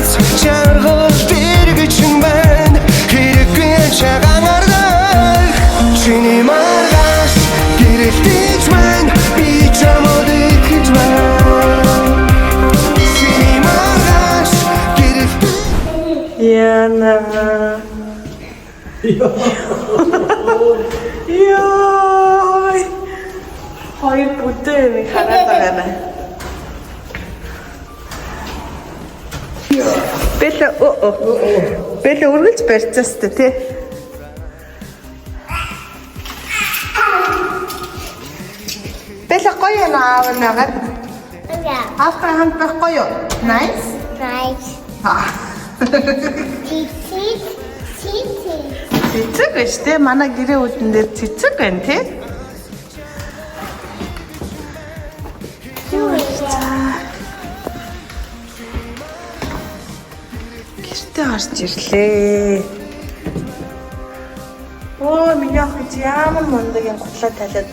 Ганц жаргал дэргэж байна хэрэггүй чагаан ардаг чиний маргааш гэрэлтэж байна би чамд итгэж байна чиний маргааш гэрэлтэж Яна Йой хоёр бүдээ нэг хараад байгаа юм. Бэлэ үргэлж барьцаастай тий. Бэлэ гоё аав нагаад. Аавтай хамт байхгүй юу? Nice. Цэцэг биш тий. Манай гэрээ үүдэн дээр цэцэг байна тий. Гэртээ гарч ирлээ. Оо миний ах ямар мундаг юм готлоо талаад.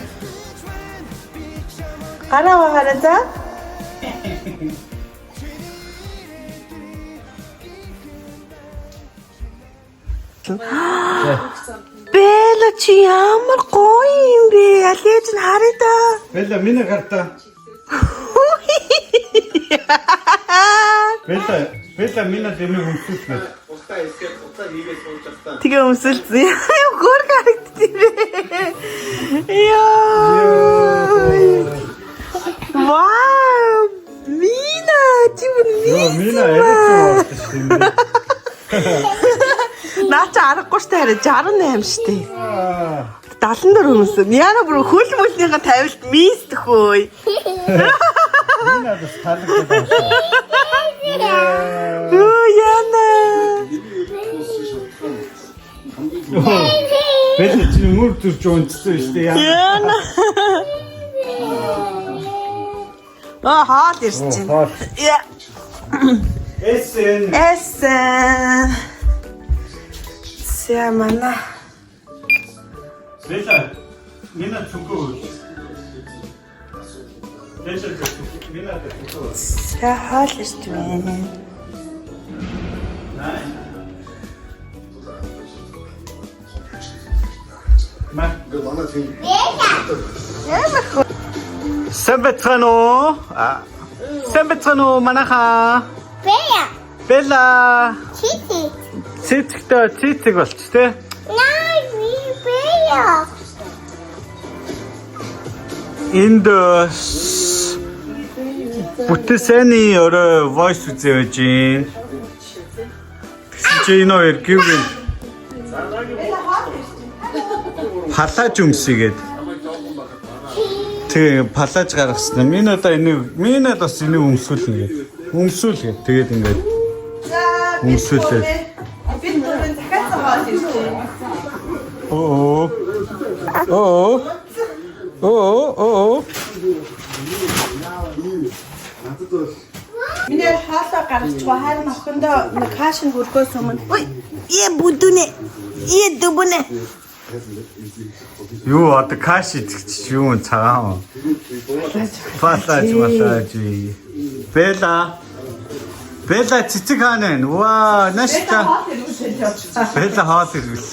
Гараа за. Бэлэ чи ямар гоё юм бэ? Алиж нь харъя да. Бэлэ миний гартаа. Бэлэ миний дэнийг өмсүүлсэн. Тэгээ өмсөлсөн. Яа гөр харагдчих вэ? Яа. Вау! Мина, чи Мина эргэсэн. Наач аргагүй штэ хараа 68 штэ. 74 өмсөн. Яна бүр хөл мөлнийхээ тавилт мистэх хөөе. Мина бас таалагдаад байна. Оо яна. Бэлэ чи мөр төрж унтсан штэ Яна. Хаал ирсэн. Яа. Эсэн. Сямана. Бэлэ Мина цукуу. Бэлэ Мина цукуу. Хаал ирсэн байна. Sembetrano. Sembetrano манаха. Бэлэ. Цэцэг болч тээ. Энд бүтээсэний орой voice үзэж байна. Тэгсэн чи энэ хоёр гэвэл палаж өмсөгээд тэг палаж гаргасан. Минь одоо энийг бас энийг өмсүүлнэ гээд. Өмсүүлгээд тэгээд ингээд өмсүүлээд. Би түрүүн захиалсан хоол ирсэн. Миний хаалаа гаргачихгүй харин охиндоо нэг хаашин хөрхөөс өмнө. Ой, бүдүнэ. Дубүнэ. Юу одоо каш идчих юу цагаан. Палаж. Бэлэ цэцэг хаана вэ? Ваа, нааштай. Бэлэ хаал ирвэл.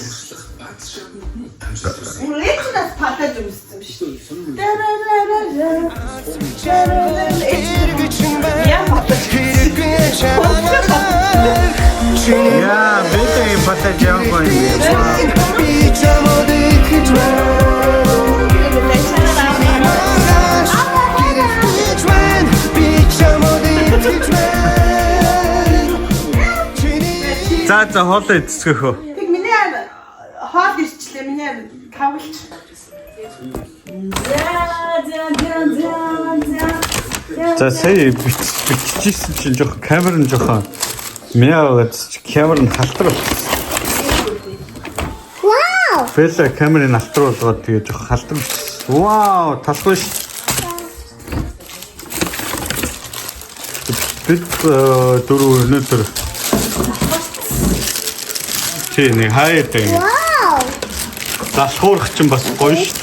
Үлээчнээс палаж өмссөн шүү. Яа, бэлэ палаж яваа юм. би чамд итгэж байна гэрэлтэж байна би чамд итгэж байна За хоолоо эцэсгөхөө. Тэг миний хоол ирчлээ. Миний тавлж. За сая биччихсэн чинь жоохон камер нь жоохон мяагаад камер нь халтар болсон. Вау! Бэлэ камерыг халтруулгаад тэгээ жоохон халтар болсон. Вау, талгүй ш. Бид дөрөв өнөдөр тий нэг хаяатай. Вау! Засхуурах чинь бас гоё ш.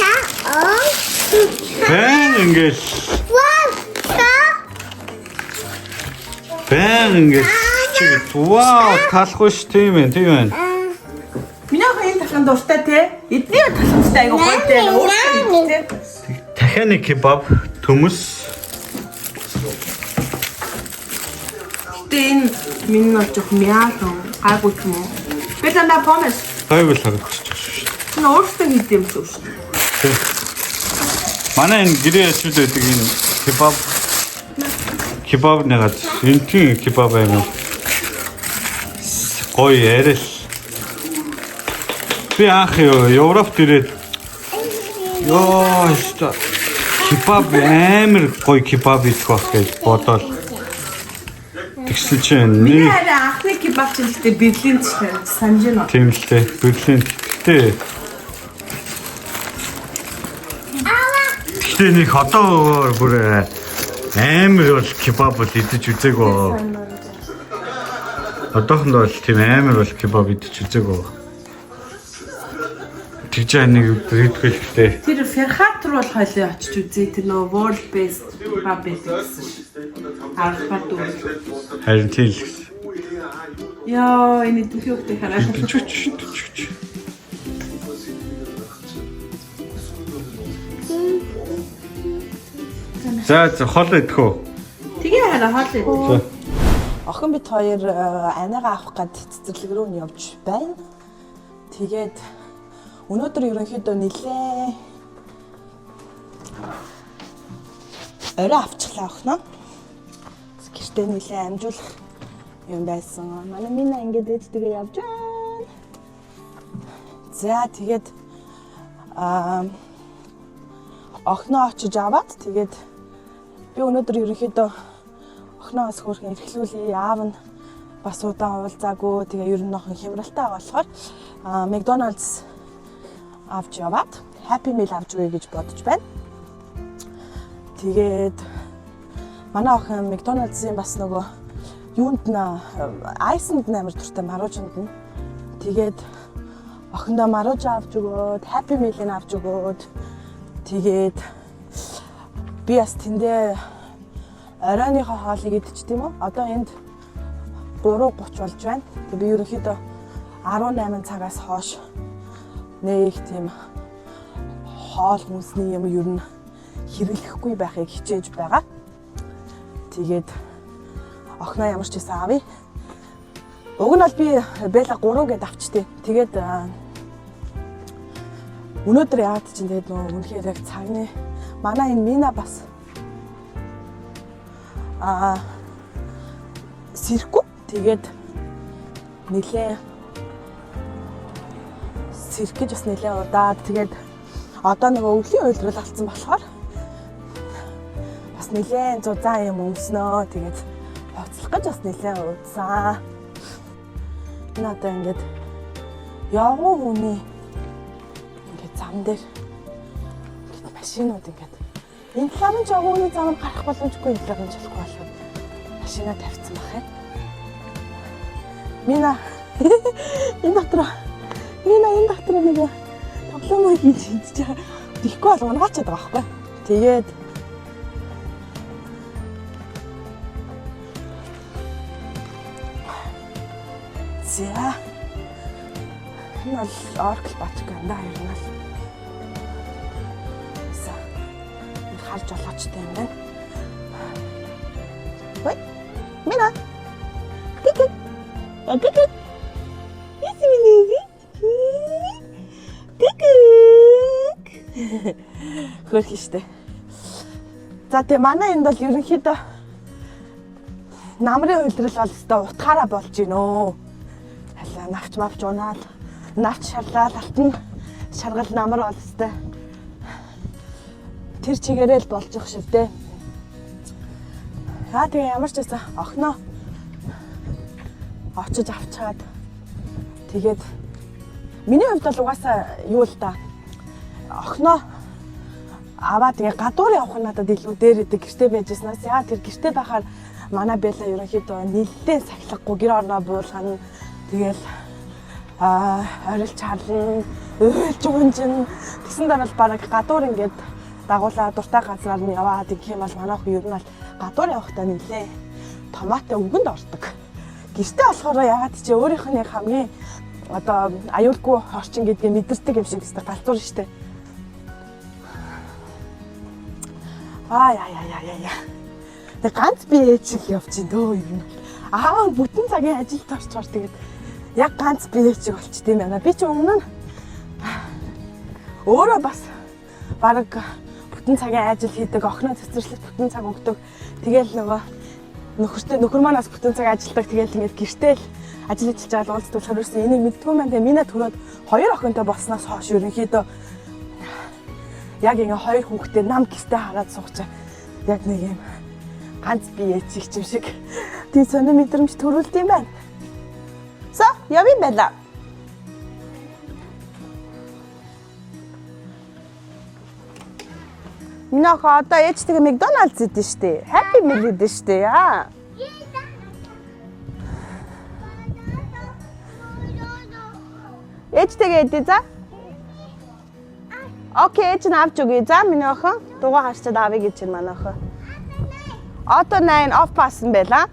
Бэн ингээл. Бэн ингээл. чичиг. Вау, талахгүй ш тийм ээ, тийм ээ. Миний охин талхан дуртай те. Эдний талхантай айгу гоё те. Өөрөө те. Дахианы кебаб, төмөс. Тэн миний бол жоох мяатан гайгүй юм уу? Би дандаа помес. Гайгүй л харагдчих шүү дээ. Энэ өөртөө хийдэм шүү дээ. Манай энэ гэрээ ажил байдаг энэ кебаб нэгэд энтгийн кебаб юм. Гоё ярил. Би анх Европт ирээд ёо ста кебаб амар гоё кебаб идэх байх гэж бодоод тэгсэн чинь Миний хараа анхны кебаб чинь гэхдээ Берлинд санаж байна. тийм л дээ. Берлинд гэтээ гэтээ нэг одоо бүр амар бол кебаб бол идэж үзээгүй. Одоохондоо бол тийм амар бол кебаб идэж үзээгүй. Тэгж нэг идэх хэрэгтэй. Тэр Ферхат руу бол хойлоо очиж үзээ. Тэр нөө world best kebab гэсэн. Архад уу. Харин тийм л гэсэн. Яа, энэ дөхөвтэй хараа. Чүч. За хол идэх үү? Тэгээ хараа хоол. Охин бит хоёр анагаа авах гад цэцэрлэг рүү нь явж байна. Тэгээд өнөөдөр ерөнхийдөө нэлээ орой авчихлаа охиноо. Гэртээ нэлээ амжуулах юм байсан. Манай Мина ингээд ээжтэйгээ явж байна. За тэгээд охиноо очиж аваад тэгээд би өнөөдөр ерөнхийдөө охиноос хөрхэн эрхлүүлээ. Аав нь бас удаан уулзаагүй. Тэгээ ер нь охин хямралтай болохоор McDonald's авч яваад Happy Meal авч өгье гэж бодож байна. Тэгээд манай охин McDonald's-ийн бас нөгөө юунд н айсанд амар дуртай маруужинд нь. Тэгээд охиндоо марууж авч өгөөд Happy Meal-ийг авч өгөөд тэгээд би бас тэндээ оройныхоо хоолыг идчих тийм үү? Одоо энд 3:30 болж байна. Тэгээ би ерөнхийдөө 18 цагаас хойш нэг тийм хоол хүнсний юм ер нь хэрэглэхгүй байхыг хичээж байгаа. Тэгээд охиноо ямар ч байсан авъя. Уг нь бол би Бэла 3 гэдээ авчтээ. Тэгээд өнөөдөр яагаад чинь тэгээд нөгөө үнэхээр яг цагны манай энэ Мина бас сэрхгүй. Тэгээд нэлээ сэрх гэж бас нэлээ удаад тэгээд одоо нөгөө өвлийн уйлдрал алдсан болохоор бас нэлээ зузаан юм өмснөө. Тэгээд хоцлох гэж бас нэлээ удсан. Энэ одоо ингээд явган хүний ингээд зам дээр ингээд машинууд ингээд энэ ламын жагууны замаар гарах боломжгүй юм л гэж болохгүй болохоор машина тавьсан бах юм. Мина энэ дотор нэг тоглоом хийж идчихээ. Дихгүй бол унаачаад байгаа байхгүй. Тэгээд за энэ бол Oracle бачг андаа ярнаа. Харж олоочтой юм байна. Ой. Мина. Кик. Кик. Исминеви. Кик. Хөрх штэ. За тэ манай энд бол ерөнхийдөө намрын уйлдрал бол өстой утгаараа болж гинөө. Халаа навч мавч унаад, навч шарлаад алтан шаргал намар бол өстой. Тэр чигээрээ л болж их шиг дээ. Тэгээ ямар ч байсан охиноо очиж авчаад тэгээд миний хувьд бол угаасаа юу л да охиноо аваа тэгээ гадуур явах нь надад илүү дээр идэг гэртээ байжснаас яа тэр гэртээ байхаар манай Бэла ерөнхийдөө нэлээд сахилахгүй гэр орноо буулгана. Тэгэл орилж харлаа, уйлж унжин тэгсэн дараа л бараг гадуур ингээд дагуулаа дуртай газраар нь яваад гэх юм бол манайх ер нь бол гадуур явахдаа нэлээ томатын өвгөнд ордог. гэртээ болохоор ягаад чи өөрийнх нь хамгийн одоо аюулгүй орчин гэдгийг мэдэрдэг юм шиг өстой галзуур штэ. Яа. Тэг ганц би ээжиг явчих дөө юм. Бүтэн цагийн ажилд орчоор тэгээд яг ганц би ээжиг болчих тийм байна. Би ч өмнө нь өөрөө бас баг бүтэн цагийн ажил хийдэг, охиноо цэцэрлэг бүтэн цаг өгдөг. Тэгээл нөгөө нөхөр манаас бүтэн цаг ажилладаг. Тэгээл ингээд гэртэл ажил хийж байгаа уулздаг болохоор энийг мэддгүй юм байна. Тэгээ минь төрөөд 2 охинтой болсноос хойш ерөнхийдөө яг ингээ 2 хүүхдээ нам гэртээ хараад суугчаа. Яг нэг юм ганц бие ээжиг юм шиг тийм сони мэдрэмж төрүүлд юм байна. Явъя байла. Минийх одоо ээжтэйгээ Макдоналдс идэж штэ. Happy Meal идэж штэ яа. Ээжтэйгээ идэ за. Окей, ээж нь авч өгье. За миний охин дугаа гарчаад авъя гэж байна манай охин. Auto 9 off пассан байла.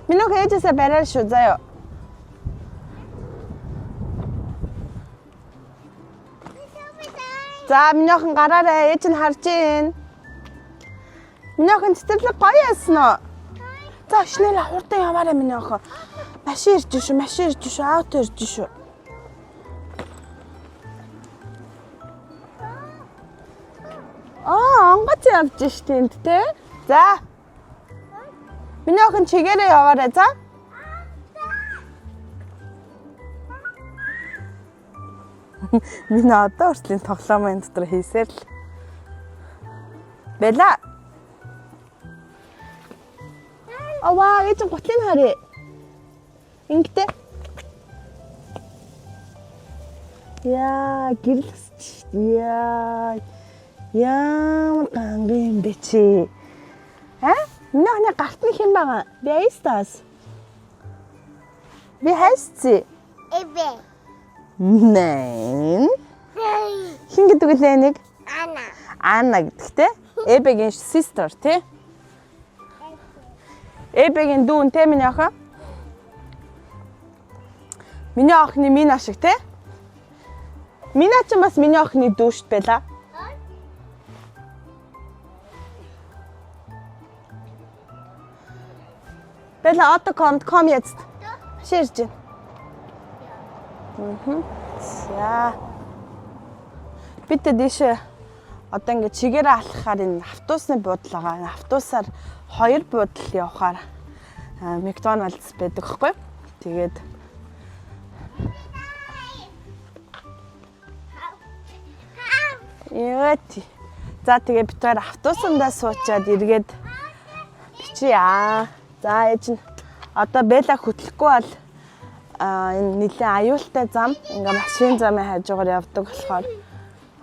Миний охин ээжээсээ бариад шүү заяа. За миний охин гараарай, ээж нь харж гин. Миний охин цэцэрлэг гоё яасан уу? За шинээр хурдан яваарай миний охин. Машин ирж шүү, ауто ирж шүү. Онгоц явж штэ энд те. За. Миний охин чигээрээ яваарай за. Миний одоо хүртлийн тоглоомын дотор хийсээр л байла. Ээж гутлын харъя. Ингэдэ. Яа, гэрэлсч. Ямар гангийн бэ чи? Миний охины гарт нь хэн байгаа? Wer ist das? Wie heißt sie? Ebe. Nein. Хин гэдэг үлээ нэг? Анна гэдэгтэй. Эбегийн sister тий? Эбегийн дүүн тий миний охин? Миний охины Мина шиг тий? Мина ч бас миний охины дүү шүү дээ байла. Bella, Otto kommt, komm jetzt. Schirrchen. За. Bitte дэше одоо ингэ чигээрээ алхахаар энэ автобусны буудал байгаа. Энэ автобусаар 2 буудал явахаар Макдоналдс байдаг байхгүй. Тэгээд Яати. За тэгээ бид хоёр автобусандаа суучаад эргээд бичээ. За ээж нь одоо Белла хөтлөхгүй бол энэ нэлээд аюултай зам ингээ машин замын хажуугаар явдаг болохоор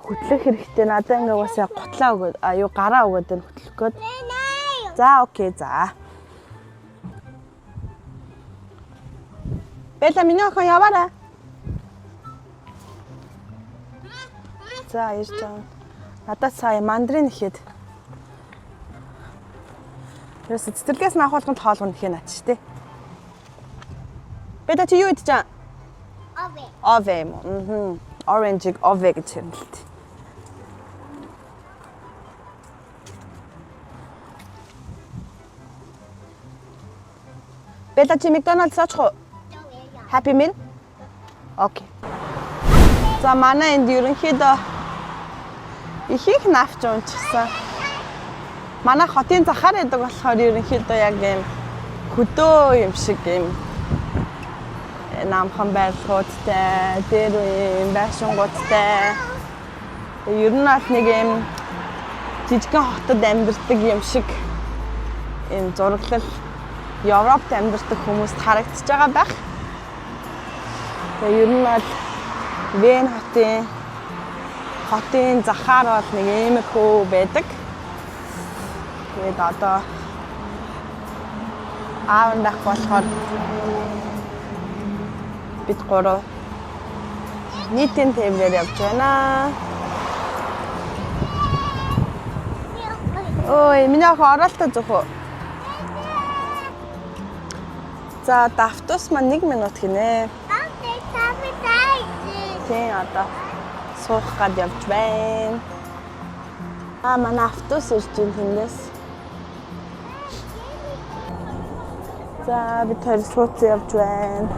хөтлөх хэрэгтэй. Надад ингээ уусаа гутлаа өгөөд гараа өгөөд энэ хөтлөх гээд. За окей за. Белла миний охин яваарай. За ирж байгаа. Надад сая мандрин ихэд. Тэрс цэцэрлэгээс нь авахлахын тоолгонд ихэ наач штэ. Бэда чи юу идэж чаа? Ове. Ове юм. Orange ове гэж юм л дээ. Бэда чи Макдоналдс очих уу? Happy Meal? Окей. За манай энд ерөнхийдөө их навч унчихсан. Манай хотын захаар байдаг болохоор ерөнхийдөө яг юм хөдөө юм шиг юм намхан байрлалуудтай, дээр юм байшингуудтай. Ер нь аль нэг юм жижигхэн хотод амьдардаг юм шиг энэ зураглал Европт амьдардаг хүмүүст харагдаж байгаа байх. Тэгээ ер нь бол Вен хотын захаар бол нэг иймэрхүү байдаг. Тэгээд одоо аав дах болохоор бид гурав нийтийн тэмдгээр явж байна. Ой, миний охин оролтоо зүх үү? За давтус маань 1 минут гинэ. Окей, таны тайзи. Тийм одоо суух гад явж байна. Манай автобус ирж байна тэндээс. За бид хоёр шууд явж байна.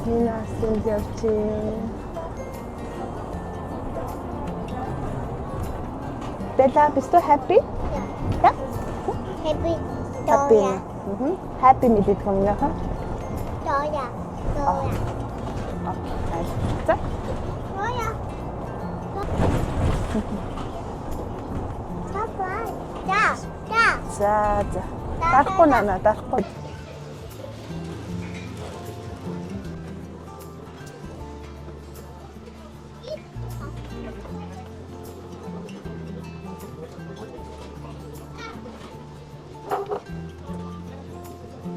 Минасэнд явж байна. Bella, bist du happy? Ja? Happy. Happy. Doja. Happy mit dir kommen, ja? Doja. Doja. Okay. So. Doja. Papa. Da. Da. За. Дарахгүй наа, дарахгүй.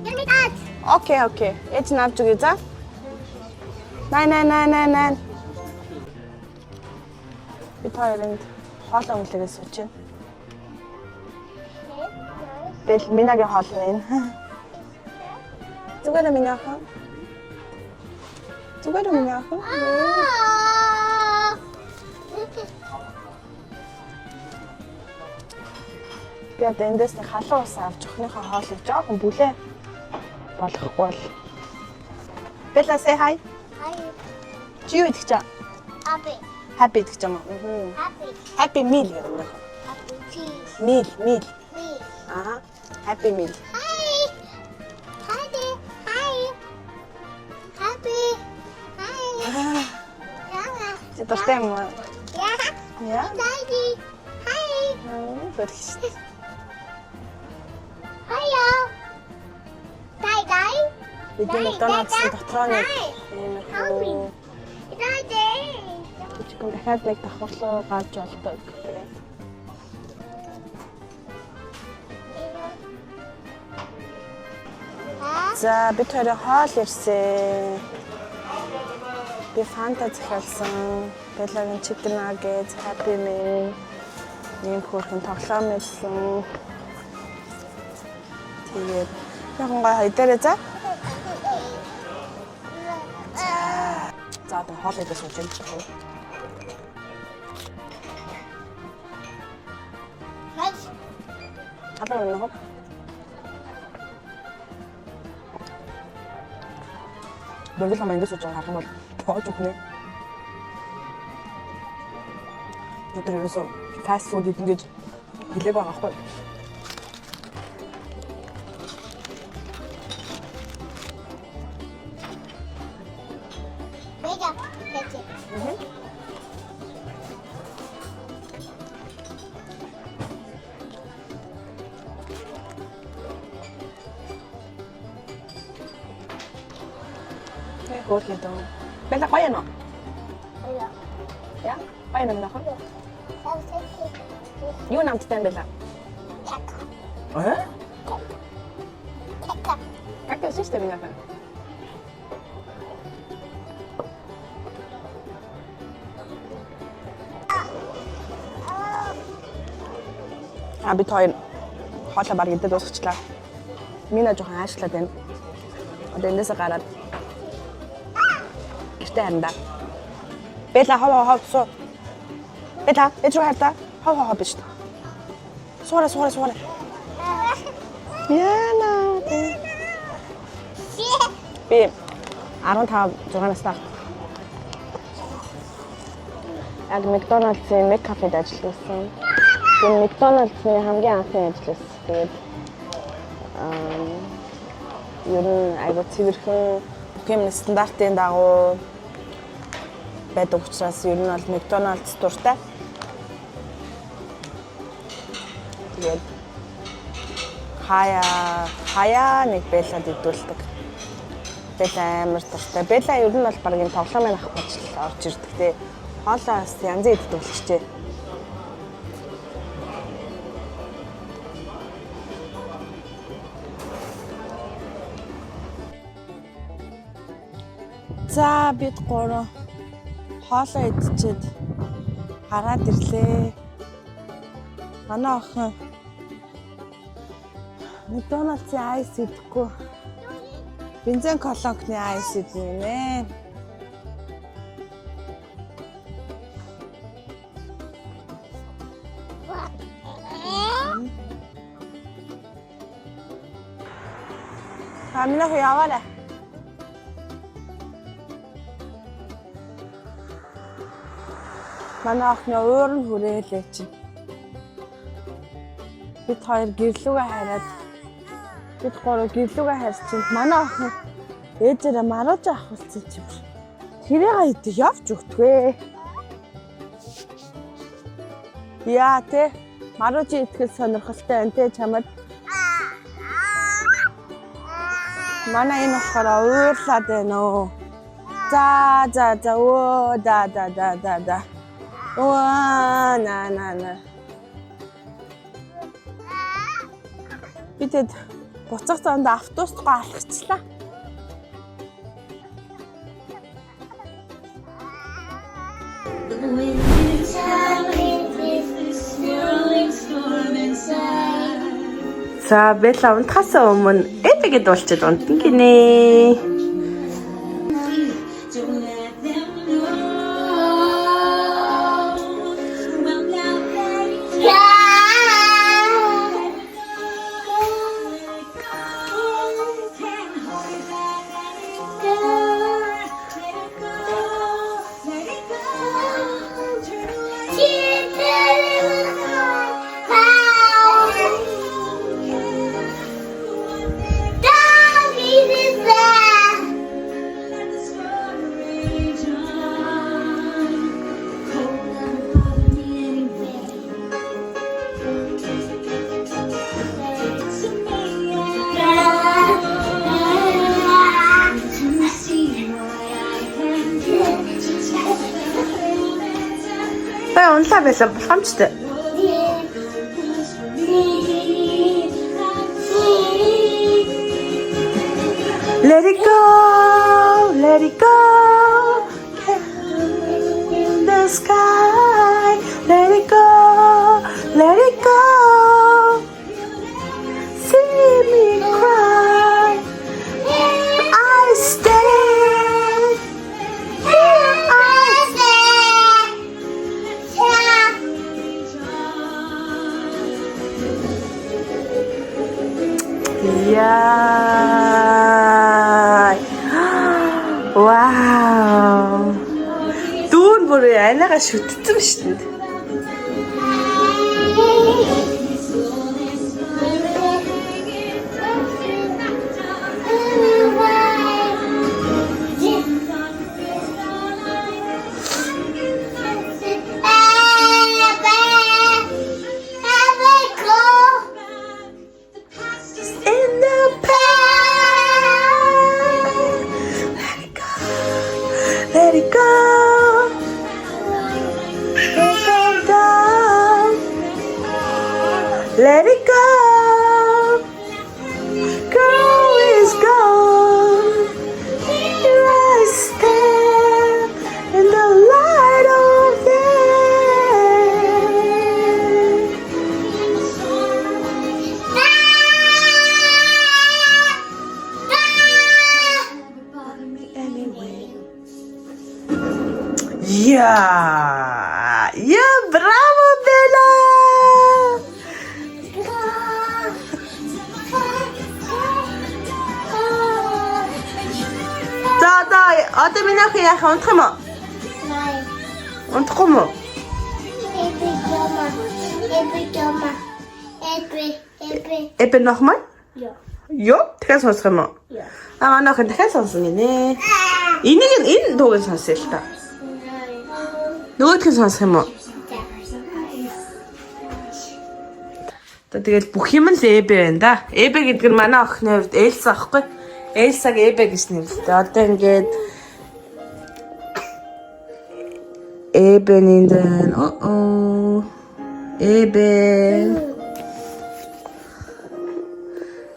Give me that. Окей. Ээж нь авч өгье за. Най. Би тооёрын хоолой өнгөлөгөөс сууж байна. Бэл минагийн хоол нь. Зүгээр минахан. Би эндээс нэг халуун ус авч охиныхоо хоолыг жоохон бүлээ болгохгүй бол. Bella say hi. Hi. Чи юу идэх чам? Happy. Happy идэх чам уу? Happy. Happy meal гэх юм. Happy cheese. Meal. Me. Аа. Happy meal. Hi. Happy. Hi. Happy. Hi. Yeah. Чи дуртай юм уу? Yeah. Яа. Daddy. Hi. Perfect. Hiya. Daddy. Бидний McDonald's-ын дотроо нэг Happy. Daddy. чикен дахиад нэг давхарлуу гарч болдог. За бид хоёр хоол ирсэн. Би фанта захиалсан. Беллагийн chicken nuggets, happy meal. Ийм хөөрхөн тоглоом ирсэн. Тэгээд яхан гой хайдаарэ за. За одоо хоол идэж сууж байна. Хадаа нэг. Бэгэл хамаа ингэж сууж байгаа харах юм бол тоож өгнө. Өдрөөс фаст фуд ингэж хэлээ байгаа байхгүй. Bigger. That's it. Хөөрхөн дөө. Бэлэг гоё нөө. Hiya. Яа? Гоё нөө нөх. So sexy. Юу намттай бэлэг? Kaka. Как ты систем меня там? Би той хоолой баг идээд дуусчихлаа. Мина жоохон аашлаад байна. Одоо эндээс гараад гэртээ харна. Бэла хав суу. Бэла эцрүү хартаа. Хав биш. Суура. Яна. Би 15 6 настай. Яг McDonald's-ийн Mac-кафед ажилласан. Тэр McDonald's-ийн хамгийн анхны ажил байсан. Тэгээд ер нь айгуу цэвэрхэн тийм стандартын дагуу байдаг учраас ер нь бол McDonald's дуртай. Тэгээд хаяа нэг Беллад идүүлдэг. Белла амар дуртай. Белла ер нь бол баг энэ тоглоомын ах болж орж ирдэг те. Хоолоос янзын иддэг болчихжээ. За бид гурав хоолоо идчихэд гараад ирлээ. Манай охин McDonald's-ийн айс идэхгүй. Бензин колонкны айс идэнэ. Аминах яваарай. Манай охины уур нь хүрээлээ чи. Бид хоёр гэрлүүгээ хараад бид гурав гэрлүүгээ харьцсан. Манай охин ээжээрээ марууж авахулсан чи. Тэрийг идэх явж өгтгөө. Яа те марууж идэхэл сонирхолтой байна те чамд. Манай энэ болохоор уурлаад байна уу. За өө да. Оо на. Бидэд буцах цаанд автобусд алхачлаа. За Белла унтахаас өмнө эпигэд болчиход унтна гинэ. Унлаа байлаа боломжтой. Let it go. In the sky. Let it go. See me cry. I stand. Here I stand. Яа. Вау. Дүүн бүр анаага шүтцэн шүү дээ. Let it go. Let it go. Girl is gone. Here I stand in the light of day. Anyway. Yeah, bravo Bella. Одоо миний ах яах унтах юм уу? Унтах юм уу? Эпэ нохмай? Ёо, дахиад сонсох юм уу? Манай охин дахиад сонсон гинэ. Энэ дууг сонсъё л та. Нөгөөдх нь сонсох юм уу? Тэгээд бүх юм л Эбэ байна да. Эбэ гэдэг нь манай охины хувьд Элса аахгүй. Элсаг Эбэ гэж нэрлэдэг. Одоо ингээд Эбэ нindэн Эбэ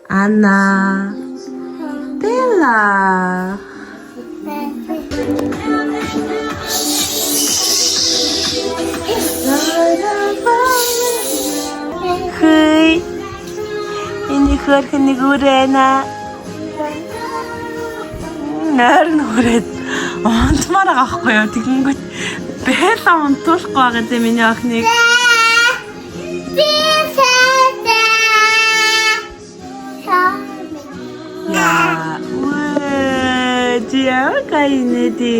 Анна Белла Хэй энэ хөөрхөн нэг үрэнэ. Нэр нүрээд онтмаар байгаа хгүй юу. Тэгэнгүүт бэлэн онтуулахгүй байгаа дээ миний охиныг. Яа. Яа кайнэди.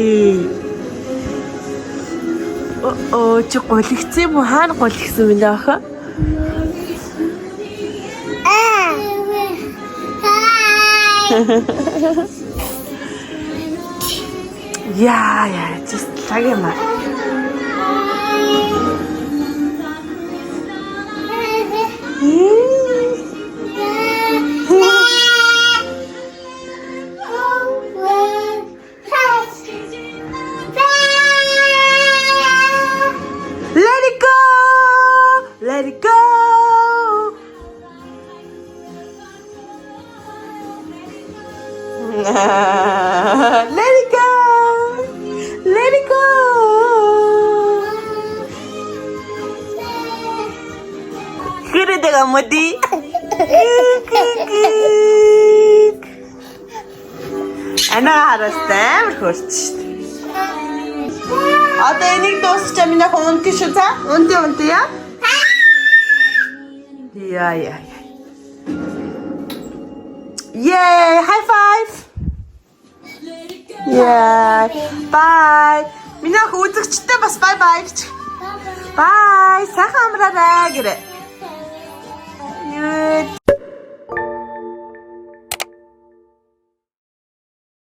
Чи голигцээ мө хаана голигсан бэ нөхө? Yeah, just like him. Let it go, let it go. Let it go, let it go. Kira mudi. Ana harasтай хөрч. Одоо энийг дуусчаа миний хоног шүү та. Унти яа. Яа. Yay, high five. Yeah. Bye. Миний үзэгчтэй бас bye bye гэж. Bye. Сайхан амраарай гэрэ. Good.